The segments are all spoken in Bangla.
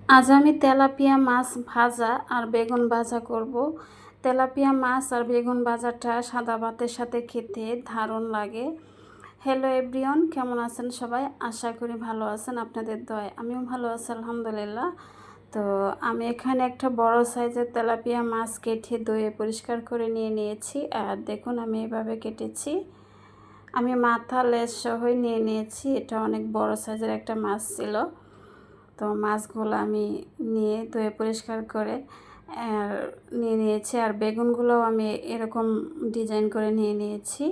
আজ আমি তেলাপিয়া মাছ ভাজা আর বেগুন ভাজা করব। তেলাপিয়া মাছ আর বেগুন ভাজাটা সাদা ভাতের সাথে খেতে দারুণ লাগে। হ্যালো এভরিওয়ান, কেমন আছেন সবাই? আশা করি ভালো আছেন, আপনাদের দয়ায় আমিও ভালো আছি আলহামদুলিল্লাহ। তো আমি এখানে একটা বড় সাইজের তেলাপিয়া মাছ কেটে ধুয়ে পরিষ্কার করে নিয়েছি। আর দেখুন আমি এভাবে কেটেছি। আমি মাথা লেজ সহই নিয়েছি। এটা অনেক বড় সাইজের একটা মাছ ছিল। তো মাছগুলো আমি নিয়ে ধুয়ে পরিষ্কার করে নিয়েছি। আর বেগুনগুলোও আমি এরকম ডিজাইন করে নিয়েছি।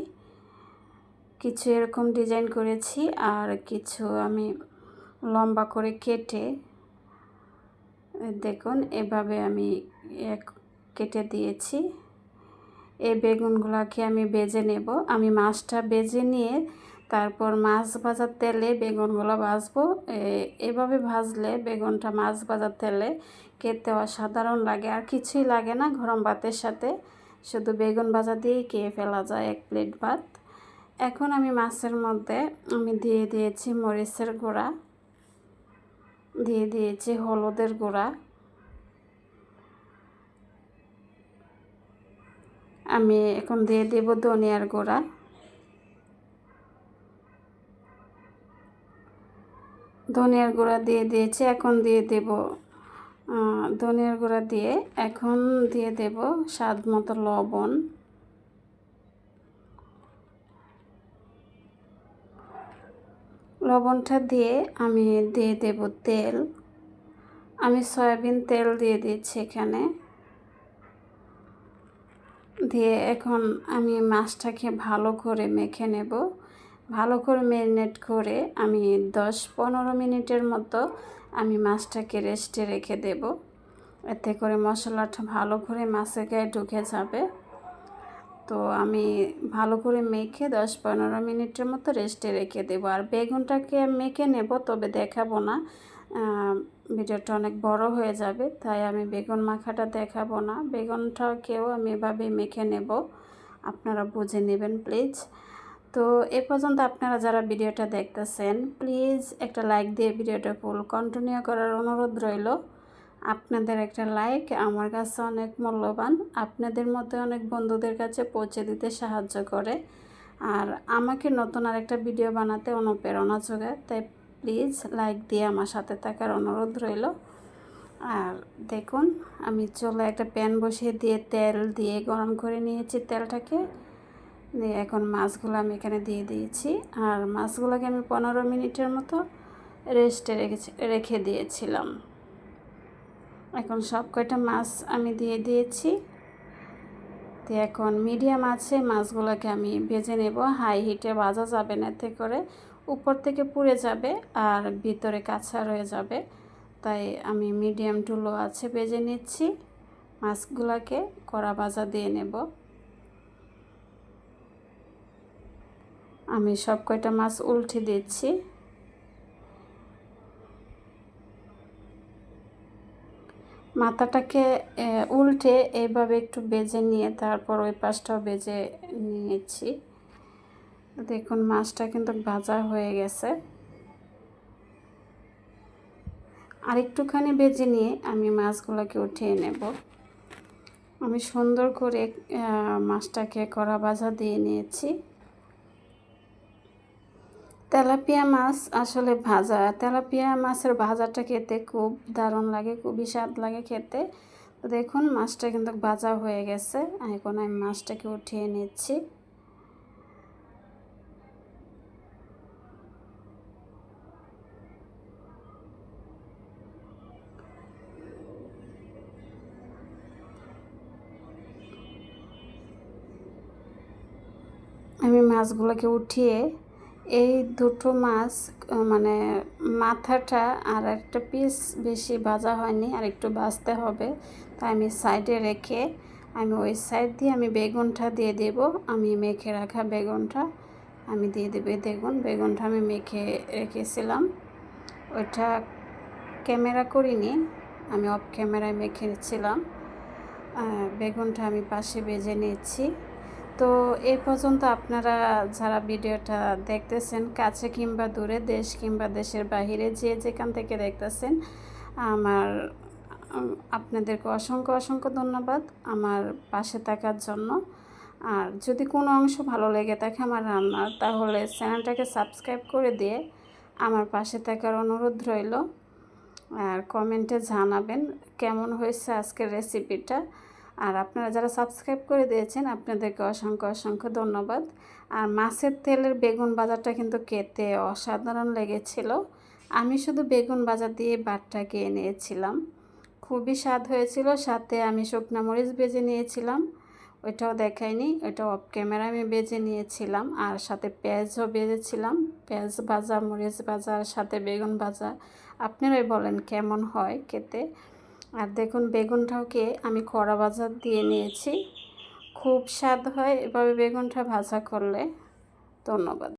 কিছু এরকম ডিজাইন করেছি আর কিছু আমি লম্বা করে কেটে দেখুন এভাবে আমি কেটে দিয়েছি। এই বেগুনগুলোকে আমি ভেজে নেব। আমি মাছটা ভেজে নিয়ে তারপর মাছ ভাজার তেলে বেগুনগুলো ভাজবো। এভাবে ভাজলে বেগুনটা মাছ ভাজার তেলে খেতে অসাধারণ লাগে, আর কিছুই লাগে না। গরম ভাতের সাথে শুধু বেগুন ভাজা দিয়েই খেয়ে ফেলা যায় এক প্লেট ভাত। এখন আমি মাছের মধ্যে দিয়ে দিয়েছি মরিচের গুঁড়া, দিয়ে দিয়েছি হলুদের গুঁড়া, আমি এখন দিয়ে দেব ধনিয়ার গুঁড়া, দিয়ে দিয়েছি। এখন দিয়ে দেব ধনিয়ার গুঁড়া দিয়ে এখন দিয়ে দেব স্বাদ মতো লবণ, লবণটা দিয়ে আমি দিয়ে দেব তেল। আমি সয়াবিন তেল দিয়ে দিচ্ছি এখানে। দিয়ে এখন আমি মাছটাকে ভালো করে মেখে নেব। ভালো করে ম্যারিনেট করে আমি 10-15 মিনিটের মতো আমি মাছটাকে রেস্টে রেখে দেব। এতে করে মশলাটা ভালো করে মাছের গায়ে ঢুকে যাবে। তো আমি ভালো করে মেখে 10-15 মিনিটের মতো রেস্টে রেখে দেবো। আর বেগুনটাকে মেখে নেব, তবে দেখাবো না, ভিডিওটা অনেক বড় হয়ে যাবে, তাই আমি বেগুন মাখাটা দেখাবো না। বেগুনটাকেও আমি এভাবে মেখে নেব, আপনারা বুঝে নেবেন প্লিজ। তো এ পর্যন্ত আপনারা যারা ভিডিওটা দেখতেছেন প্লিজ একটা লাইক দিয়ে ভিডিওটা ফুল কন্টিনিউ করার অনুরোধ রইল। আপনাদের একটা লাইক আমার কাছে অনেক মূল্যবান, আপনাদের মধ্যে অনেক বন্ধুদের কাছে পৌঁছে দিতে সাহায্য করে, আর আমাকে নতুন আরেকটা ভিডিও বানাতে অনুপ্রেরণা যোগায়। তাই প্লিজ লাইক দিয়ে আমার সাথে থাকার অনুরোধ রইল। আর দেখুন আমি চুলে একটা প্যান বসিয়ে দিয়ে তেল দিয়ে গরম করে নিয়েছি তেলটাকে। দিয়ে এখন মাছগুলো আমি এখানে দিয়ে দিয়েছি। আর মাছগুলোকে আমি 15 মিনিটের মতো রেস্টে রেখে দিয়েছিলাম। এখন সব কয়টা মাছ আমি দিয়ে দিয়েছি। তো এখন মিডিয়াম আছে মাছগুলোকে আমি ভেজে নেব। হাই হিটে ভাজা যাবে না, এতে করে উপর থেকে পুড়ে যাবে আর ভিতরে কাঁচা রয়ে যাবে। তাই আমি মিডিয়াম টু লো আছে ভেজে নিচ্ছি। মাছগুলোকে কড়া ভাজা দিয়ে নেব। আমি সব কয়টা মাছ উল্টে দিচ্ছি। মাথাটাকে উল্টে এইভাবে একটু ভেজে নিয়ে তারপর ওই পাশটাও ভেজে নিয়েছি। দেখুন মাছটা কিন্তু ভাজা হয়ে গেছে। আর একটুখানি ভেজে নিয়ে আমি মাছগুলোকে উঠিয়ে নেব। আমি সুন্দর করে মাছটাকে কড়া ভাজা দিয়ে নিয়েছি। তেলাপিয়া মাছ আসলে ভাজা, তেলাপিয়া মাছের ভাজাটা খেতে খুব দারুণ লাগে, খুবই স্বাদ লাগে খেতে। তো দেখুন মাছটা কিন্তু ভাজা হয়ে গেছে। এখন আমি মাছটাকে উঠিয়ে নিচ্ছি। আমি মাছগুলোকে উঠিয়ে এই দুটো মাছ মানে মাথাটা আর একটা পিস বেশি ভাজা হয়নি, আর একটু ভাজতে হবে, তাই আমি সাইডে রেখে আমি ওই সাইড দিয়ে আমি বেগুনটা দিয়ে দেব। আমি মেখে রাখা বেগুনটা আমি দিয়ে দেবো। দেখুন বেগুনটা আমি মেখে রেখেছিলাম, ওইটা ক্যামেরা করিনি, আমি অফ ক্যামেরায় মেখেছিলাম। বেগুনটা আমি পাশে ভেজে নিচ্ছি। তো এই পর্যন্ত আপনারা যারা ভিডিওটা দেখতেছেন কাছে কিংবা দূরে, দেশ কিংবা দেশের বাহিরে, যে যেখান থেকে দেখতেছেন, আমার আপনাদেরকে অসংখ্য অসংখ্য ধন্যবাদ আমার পাশে থাকার জন্য। আর যদি কোনো অংশ ভালো লেগে থাকে আমার রান্নার, তাহলে চ্যানেলটাকে সাবস্ক্রাইব করে দিয়ে আমার পাশে থাকার অনুরোধ রইল। আর কমেন্টে জানাবেন কেমন হয়েছে আজকের রেসিপিটা। আর আপনারা যারা সাবস্ক্রাইব করে দিয়েছেন আপনাদেরকে অসংখ্য অসংখ্য ধন্যবাদ। আর মাছের তেলের বেগুন ভাজাটা কিন্তু খেতে অসাধারণ লেগেছিল। আমি শুধু বেগুন ভাজা দিয়ে ভাতটা খেয়ে নিয়েছিলাম, খুবই স্বাদ হয়েছিল। সাথে আমি শুকনো মরিচ ভেজে নিয়েছিলাম, ওইটাও দেখাইনি, ওইটাও অফ ক্যামেরা আমি ভেজে নিয়েছিলাম। আর সাথে পেঁয়াজও ভেজেছিলাম, পেঁয়াজ ভাজা, মরিচ ভাজা, আর সাথে বেগুন ভাজা। আপনারাই বলেন কেমন হয় খেতে। আর দেখুন বেগুনটাকে আমি কড়া ভাজা দিয়ে নিয়েছি, খুব স্বাদ হয় এভাবে বেগুনটা ভাজা করলে। ধন্যবাদ।